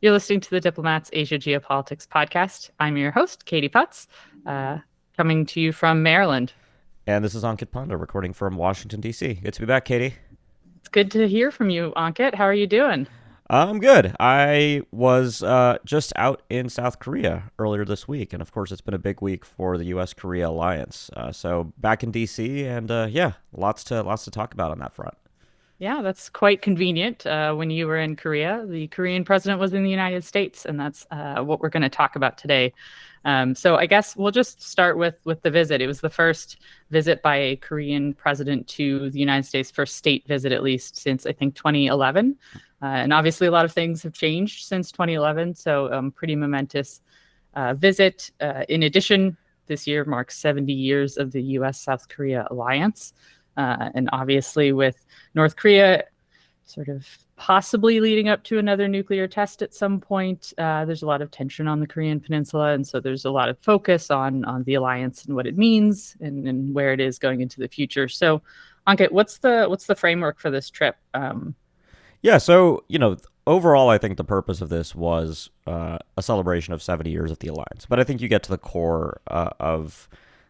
You're listening to the Diplomat's Asia Geopolitics podcast. I'm your host, Katie Putz, coming to you from Maryland. And this is Ankit Panda recording from Washington, D.C. Good to be back, Katie. It's good to hear from you, Ankit. How are you doing? I'm good. I was just out in South Korea earlier this week, and of course, it's been a big week for the U.S. Korea alliance. So back in D.C. and lots to talk about on that front. Yeah, that's quite convenient. When you were in Korea, the Korean president was in the United States, and that's what we're going to talk about today. So I guess we'll just start with the visit. It was the first visit by a Korean president to the United States, first state visit at least since I think 2011. And obviously a lot of things have changed since 2011. So pretty momentous visit. In addition, this year marks 70 years of the U.S. South Korea alliance. And obviously with North Korea sort of possibly leading up to another nuclear test at some point, there's a lot of tension on the Korean Peninsula. And so there's a lot of focus on the alliance and what it means and where it is going into the future. So, Ankit, what's the framework for this trip? So, overall, I think the purpose of this was a celebration of 70 years of the alliance. But I think you get to the core of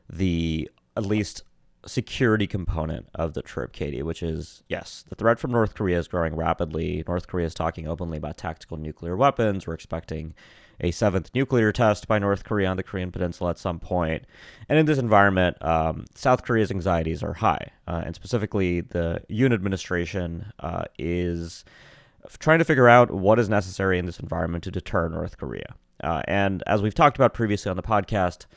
the, at least, security component of the trip, Katie, which is, yes, the threat from North Korea is growing rapidly. North Korea is talking openly about tactical nuclear weapons. We're expecting a seventh nuclear test by North Korea on the Korean Peninsula at some point. And in this environment, South Korea's anxieties are high. And specifically, the Yoon administration is trying to figure out what is necessary in this environment to deter North Korea. And as we've talked about previously on the podcast,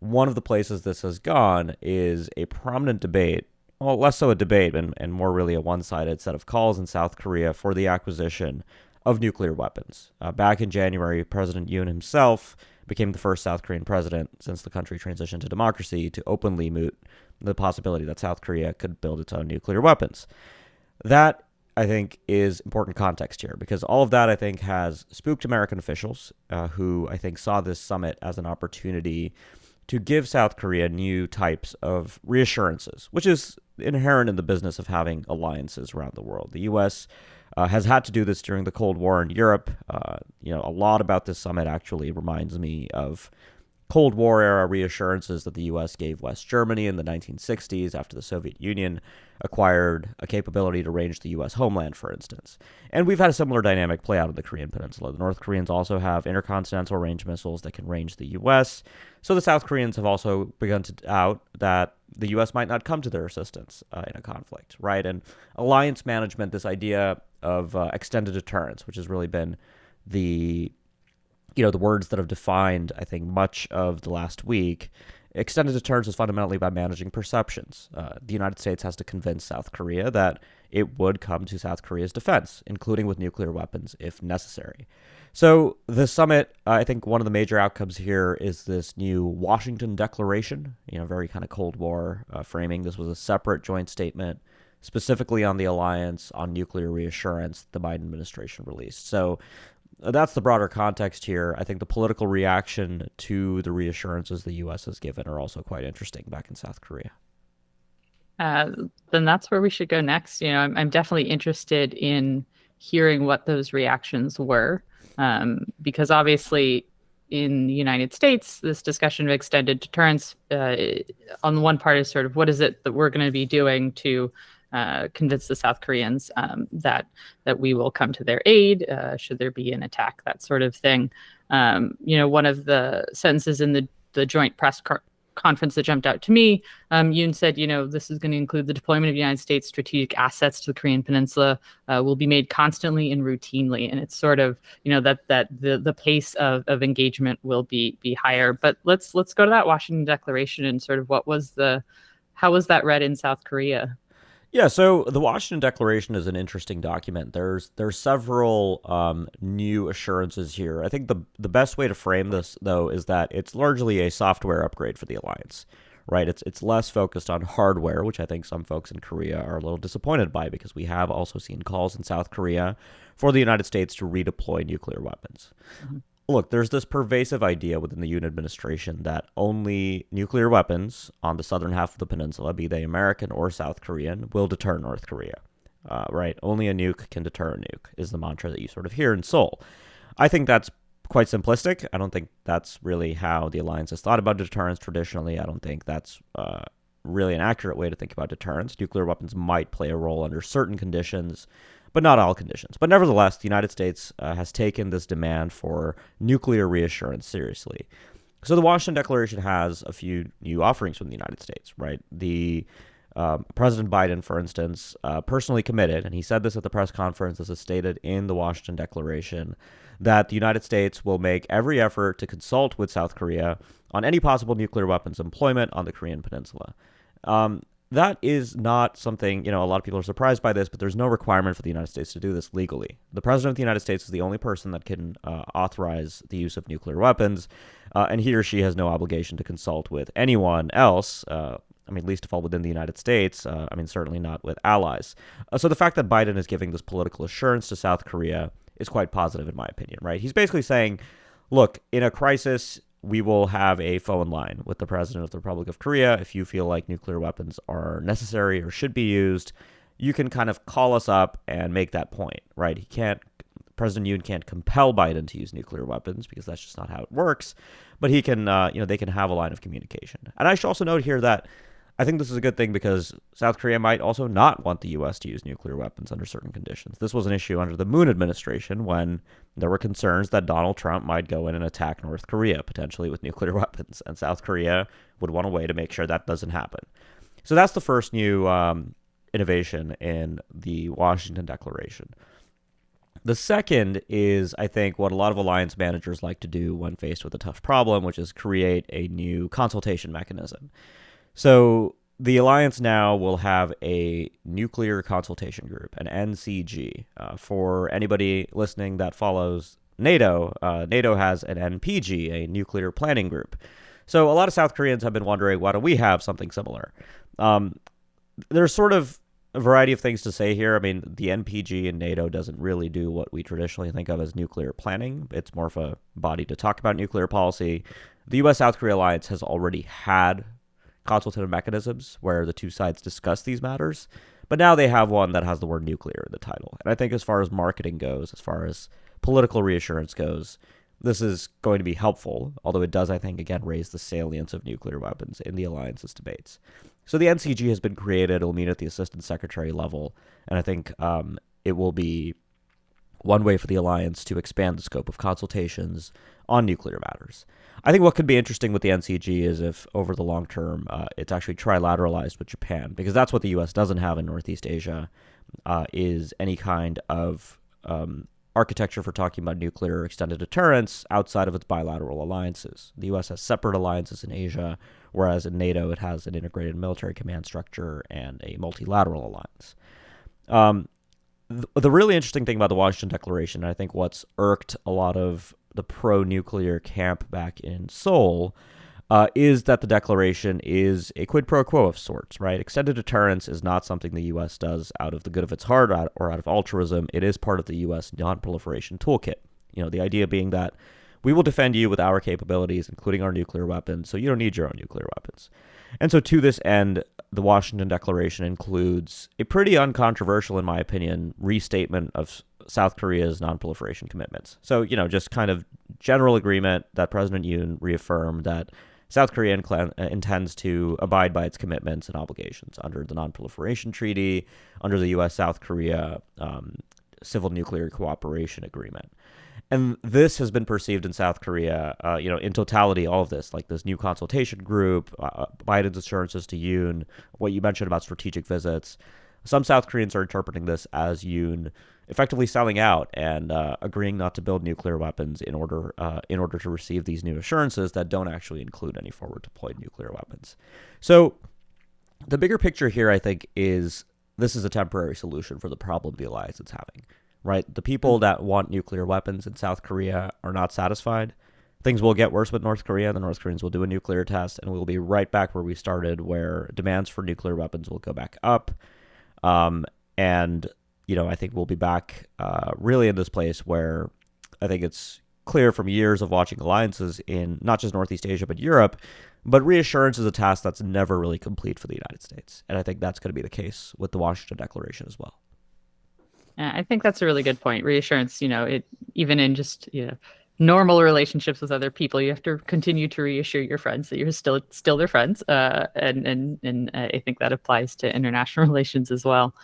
one of the places this has gone is a prominent debate, well, less so a debate and more really a one-sided set of calls in South Korea for the acquisition of nuclear weapons. Back in January, President Yoon himself became the first South Korean president since the country transitioned to democracy to openly moot the possibility that South Korea could build its own nuclear weapons. That, I think, is important context here because all of that, I think, has spooked American officials who, I think, saw this summit as an opportunity to give South Korea new types of reassurances, which is inherent in the business of having alliances around the world. The U.S. Has had to do this during the Cold War in Europe. A lot about this summit actually reminds me of Cold War era reassurances that the U.S. gave West Germany in the 1960s after the Soviet Union acquired a capability to range the U.S. homeland, for instance. And we've had a similar dynamic play out in the Korean Peninsula. The North Koreans also have intercontinental range missiles that can range the U.S., so the South Koreans have also begun to doubt that the U.S. might not come to their assistance in a conflict, right? And alliance management, this idea of extended deterrence, which has really been the words that have defined, I think, much of the last week. Extended deterrence is fundamentally by managing perceptions. The United States has to convince South Korea that it would come to South Korea's defense, including with nuclear weapons if necessary. So the summit, I think one of the major outcomes here is this new Washington Declaration, very kind of Cold War framing. This was a separate joint statement specifically on the alliance on nuclear reassurance the Biden administration released. So that's the broader context here. I think the political reaction to the reassurances the U.S. has given are also quite interesting back in South Korea. Then that's where we should go next. I'm definitely interested in hearing what those reactions were, because obviously in the United States, this discussion of extended deterrence on the one part is sort of what is it that we're going to be doing to convince the South Koreans that we will come to their aid should there be an attack, that sort of thing. One of the sentences in the joint press conference that jumped out to me, Yoon said, this is going to include the deployment of United States strategic assets to the Korean Peninsula will be made constantly and routinely. And it's sort of, that the pace of engagement will be higher. But let's go to that Washington Declaration and sort of how was that read in South Korea? Yeah, so the Washington Declaration is an interesting document. There's several new assurances here. I think the best way to frame this, though, is that it's largely a software upgrade for the alliance, right? It's less focused on hardware, which I think some folks in Korea are a little disappointed by because we have also seen calls in South Korea for the United States to redeploy nuclear weapons. Mm-hmm. Look, there's this pervasive idea within the Yoon administration that only nuclear weapons on the southern half of the peninsula, be they American or South Korean, will deter North Korea, right? Only a nuke can deter a nuke is the mantra that you sort of hear in Seoul. I think that's quite simplistic. I don't think that's really how the alliance has thought about deterrence traditionally. I don't think that's really an accurate way to think about deterrence. Nuclear weapons might play a role under certain conditions, but not all conditions. But nevertheless, the United States has taken this demand for nuclear reassurance seriously. So the Washington Declaration has a few new offerings from the United States, right? The President Biden, for instance, personally committed, and he said this at the press conference, as is stated in the Washington Declaration, that the United States will make every effort to consult with South Korea on any possible nuclear weapons employment on the Korean Peninsula. That is not something, a lot of people are surprised by this, but there's no requirement for the United States to do this legally. The President of the United States is the only person that can authorize the use of nuclear weapons, and he or she has no obligation to consult with anyone else. Least of all within the United States. Certainly not with allies. So the fact that Biden is giving this political assurance to South Korea is quite positive, in my opinion, right? He's basically saying, look, in a crisis, we will have a phone line with the president of the Republic of Korea. If you feel like nuclear weapons are necessary or should be used, you can kind of call us up and make that point, right? President Yoon can't compel Biden to use nuclear weapons because that's just not how it works. But he can, they can have a line of communication. And I should also note here that I think this is a good thing because South Korea might also not want the U.S. to use nuclear weapons under certain conditions. This was an issue under the Moon administration when there were concerns that Donald Trump might go in and attack North Korea, potentially with nuclear weapons, and South Korea would want a way to make sure that doesn't happen. So that's the first new innovation in the Washington Declaration. The second is, I think, what a lot of alliance managers like to do when faced with a tough problem, which is create a new consultation mechanism. So the alliance now will have a nuclear consultation group, an NCG. For anybody listening that follows NATO, NATO has an NPG, a nuclear planning group. So a lot of South Koreans have been wondering, why don't we have something similar? There's sort of a variety of things to say here. The NPG in NATO doesn't really do what we traditionally think of as nuclear planning. It's more of a body to talk about nuclear policy. The U.S. South Korea alliance has already had consultative mechanisms where the two sides discuss these matters, but now they have one that has the word nuclear in the title. And I think as far as marketing goes, as far as political reassurance goes, this is going to be helpful, although it does, I think, again, raise the salience of nuclear weapons in the alliance's debates. So the NCG has been created. It'll meet at the assistant secretary level, and I think it will be one way for the alliance to expand the scope of consultations on nuclear matters. I think what could be interesting with the NCG is if, over the long term, it's actually trilateralized with Japan, because that's what the U.S. doesn't have in Northeast Asia, is any kind of architecture for talking about nuclear extended deterrence outside of its bilateral alliances. The U.S. has separate alliances in Asia, whereas in NATO it has an integrated military command structure and a multilateral alliance. The really interesting thing about the Washington Declaration, and I think what's irked a lot of the pro-nuclear camp back in Seoul, is that the declaration is a quid pro quo of sorts, right? Extended deterrence is not something the U.S. does out of the good of its heart or out of altruism. It is part of the U.S. non-proliferation toolkit. The idea being that we will defend you with our capabilities, including our nuclear weapons, so you don't need your own nuclear weapons. And so to this end, the Washington Declaration includes a pretty uncontroversial, in my opinion, restatement of South Korea's non-proliferation commitments. So, just kind of general agreement that President Yoon reaffirmed that South Korea intends to abide by its commitments and obligations under the Non-Proliferation Treaty, under the U.S. South Korea Civil Nuclear Cooperation Agreement. And this has been perceived in South Korea, in totality, all of this, like this new consultation group, Biden's assurances to Yoon, what you mentioned about strategic visits. Some South Koreans are interpreting this as Yoon effectively selling out and agreeing not to build nuclear weapons in order to receive these new assurances that don't actually include any forward deployed nuclear weapons. So the bigger picture here, I think, is this is a temporary solution for the problem the alliance is having, right? The people that want nuclear weapons in South Korea are not satisfied. Things will get worse with North Korea. The North Koreans will do a nuclear test, and we'll be right back where we started, where demands for nuclear weapons will go back up. I think we'll be back really in this place where I think it's clear from years of watching alliances in not just Northeast Asia, but Europe, but reassurance is a task that's never really complete for the United States. And I think that's going to be the case with the Washington Declaration as well. I think that's a really good point. Reassurance, it even in just normal relationships with other people, you have to continue to reassure your friends that you're still their friends, and I think that applies to international relations as well.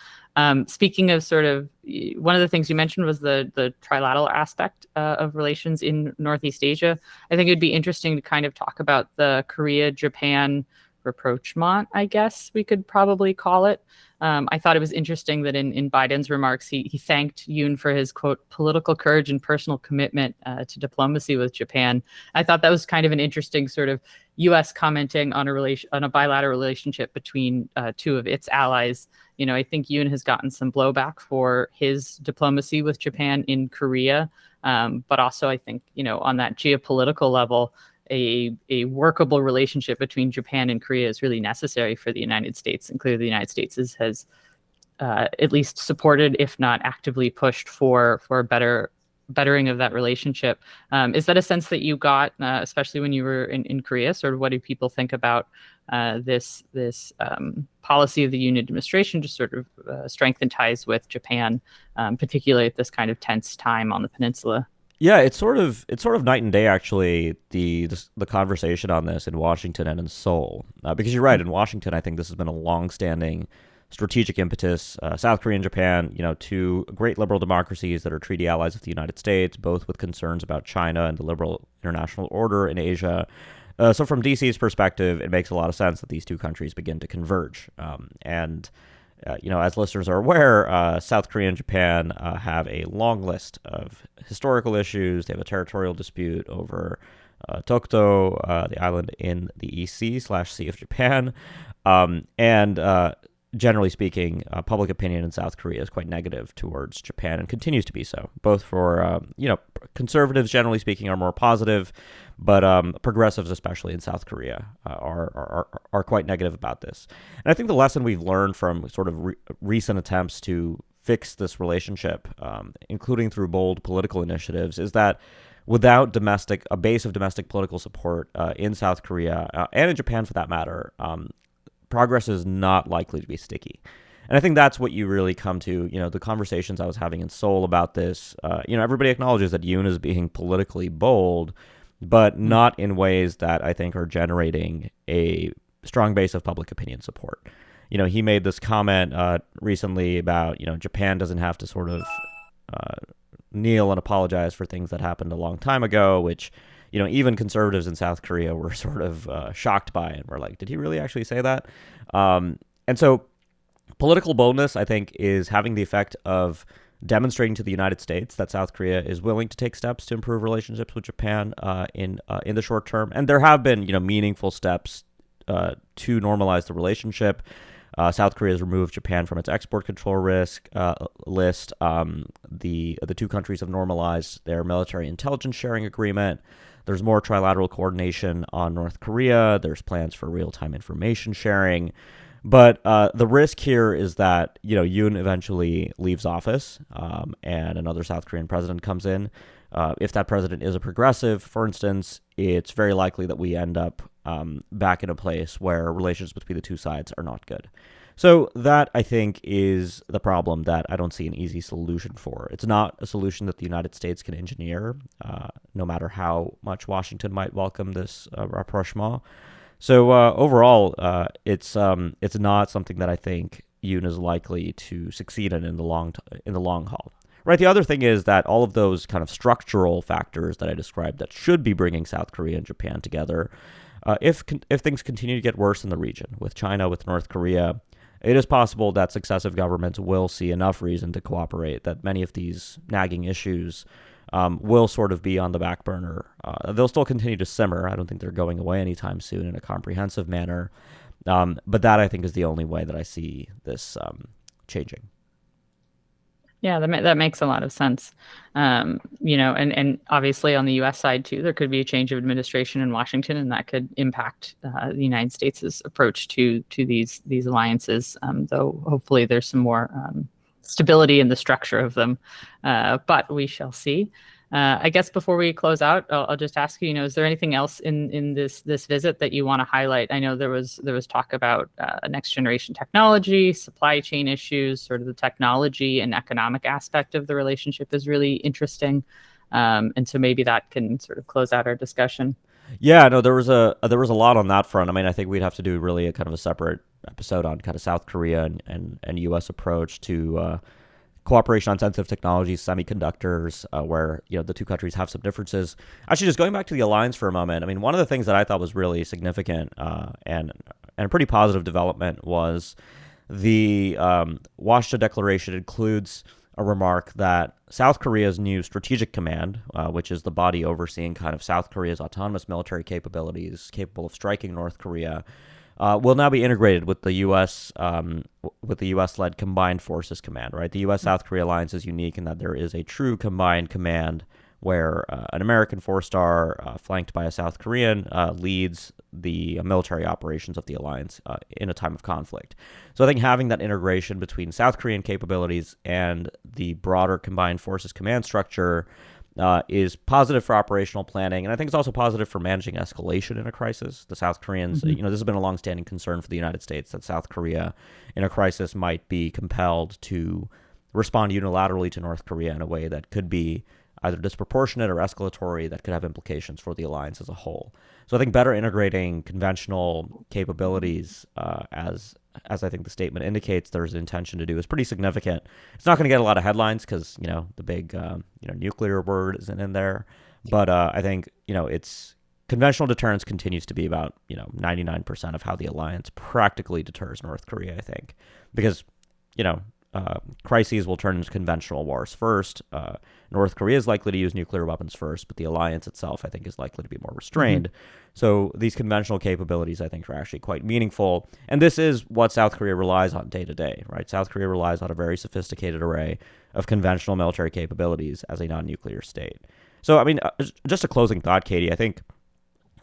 Speaking of sort of one of the things you mentioned was the trilateral aspect of relations in Northeast Asia. I think it'd be interesting to kind of talk about the Korea Japan rapprochement, I guess we could probably call it. I thought it was interesting that in Biden's remarks, he thanked Yoon for his, quote, political courage and personal commitment to diplomacy with Japan. I thought that was kind of an interesting sort of U.S. commenting on a bilateral relationship between two of its allies. I think Yoon has gotten some blowback for his diplomacy with Japan in Korea, but also I think, on that geopolitical level, a workable relationship between Japan and Korea is really necessary for the United States. And clearly the United States has at least supported, if not actively pushed for a bettering of that relationship. Is that a sense that you got, especially when you were in Korea? Sort of what do people think about this policy of the Yoon administration to sort of strengthen ties with Japan, particularly at this kind of tense time on the peninsula? Yeah, it's sort of night and day actually the conversation on this in Washington and in Seoul, because you're right. In Washington, I think this has been a long-standing strategic impetus. South Korea and Japan, two great liberal democracies that are treaty allies of the United States, both with concerns about China and the liberal international order in Asia. So from DC's perspective, it makes a lot of sense that these two countries begin to converge. As listeners are aware, South Korea and Japan have a long list of historical issues. They have a territorial dispute over Tokto, the island in the EC/Sea of Japan. And generally speaking, public opinion in South Korea is quite negative towards Japan and continues to be so. Both for, conservatives, generally speaking, are more positive, but progressives, especially in South Korea, are quite negative about this. And I think the lesson we've learned from sort of recent attempts to fix this relationship, including through bold political initiatives, is that without a base of domestic political support in South Korea and in Japan, for that matter, progress is not likely to be sticky. And I think that's what you really come to, the conversations I was having in Seoul about this. Everybody acknowledges that Yoon is being politically bold, but not in ways that I think are generating a strong base of public opinion support. He made this comment recently about, Japan doesn't have to sort of kneel and apologize for things that happened a long time ago, which even conservatives in South Korea were sort of shocked by and were like, did he really actually say that? And so political boldness, I think, is having the effect of demonstrating to the United States that South Korea is willing to take steps to improve relationships with Japan in the short term. And there have been, meaningful steps to normalize the relationship. South Korea has removed Japan from its export control risk list. The two countries have normalized their military intelligence sharing agreement. There's more trilateral coordination on North Korea. There's plans for real-time information sharing. But the risk here is that, Yoon eventually leaves office and another South Korean president comes in. If that president is a progressive, for instance, it's very likely that we end up back in a place where relations between the two sides are not good. So that, I think, is the problem that I don't see an easy solution for. It's not a solution that the United States can engineer, no matter how much Washington might welcome this rapprochement. So overall, it's not something that I think Yoon is likely to succeed in the long haul. Right. The other thing is that all of those kind of structural factors that I described that should be bringing South Korea and Japan together, if things continue to get worse in the region with China, with North Korea, it is possible that successive governments will see enough reason to cooperate that many of these nagging issues will sort of be on the back burner. They'll still continue to simmer. I don't think they're going away anytime soon in a comprehensive manner. But that, I think, is the only way that I see this changing. Yeah, that makes a lot of sense. And obviously on the U.S. side too, there could be a change of administration in Washington, and that could impact the United States' approach to these alliances. Though hopefully there's some more stability in the structure of them, but we shall see. I guess before we close out, I'll just ask you, is there anything else in this visit that you want to highlight? I know there was talk about next generation technology, supply chain issues, sort of the technology and economic aspect of the relationship is really interesting, and so maybe that can sort of close out our discussion. Yeah, no, there was a lot on that front. I mean, I think we'd have to do really a kind of a separate episode on kind of South Korea and U.S. approach to cooperation on sensitive technologies, semiconductors, where the two countries have some differences. Actually, just going back to the alliance for a moment, I mean, one of the things that I thought was really significant and a pretty positive development was the Washington Declaration includes a remark that South Korea's new Strategic Command, which is the body overseeing kind of South Korea's autonomous military capabilities, capable of striking North Korea, will now be integrated with the U.S. led Combined Forces Command. Right, the U.S. South Korea alliance is unique in that there is a true combined command where an American four-star flanked by a South Korean leads the military operations of the alliance in a time of conflict. So I think having that integration between South Korean capabilities and the broader Combined Forces Command structure is positive for operational planning, and I think it's also positive for managing escalation in a crisis. The South Koreans, Mhm. this has been a longstanding concern for the United States that South Korea, in a crisis, might be compelled to respond unilaterally to North Korea in a way that could be either disproportionate or escalatory, that could have implications for the alliance as a whole. So I think better integrating conventional capabilities, as I think the statement indicates there's an intention to do, is pretty significant. It's not going to get a lot of headlines because the big nuclear word isn't in there, but I think it's conventional deterrence continues to be about 99% of how the alliance practically deters North Korea. I think because you know crises will turn into conventional wars first. North Korea is likely to use nuclear weapons first, but the alliance itself, I think, is likely to be more Mhm. restrained. So these conventional capabilities, I think, are actually quite meaningful. And this is what South Korea relies on day to day, right? South Korea relies on a very sophisticated array of conventional military capabilities as a non-nuclear state. So, I mean, just a closing thought, Katie, I think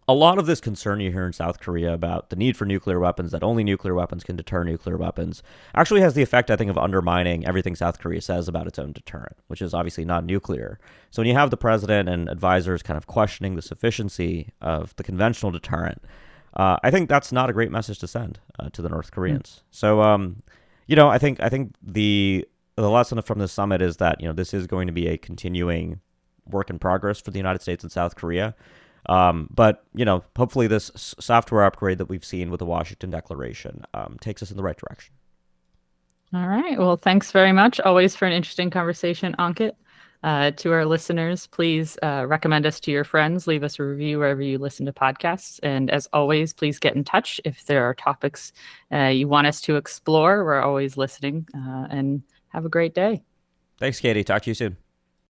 a lot of this concern you hear in South Korea about the need for nuclear weapons, that only nuclear weapons can deter nuclear weapons, actually has the effect, I think, of undermining everything South Korea says about its own deterrent, which is obviously not nuclear. So when you have the president and advisors kind of questioning the sufficiency of the conventional deterrent, I think that's not a great message to send to the North Mm. Koreans. So, I think the lesson from this summit is that this is going to be a continuing work in progress for the United States and South Korea. But hopefully this software upgrade that we've seen with the Washington Declaration takes us in the right direction. All right. Well, thanks very much. Always for an interesting conversation, Ankit. To our listeners, please recommend us to your friends. Leave us a review wherever you listen to podcasts. And as always, please get in touch if there are topics you want us to explore. We're always listening. And have a great day. Thanks, Katie. Talk to you soon.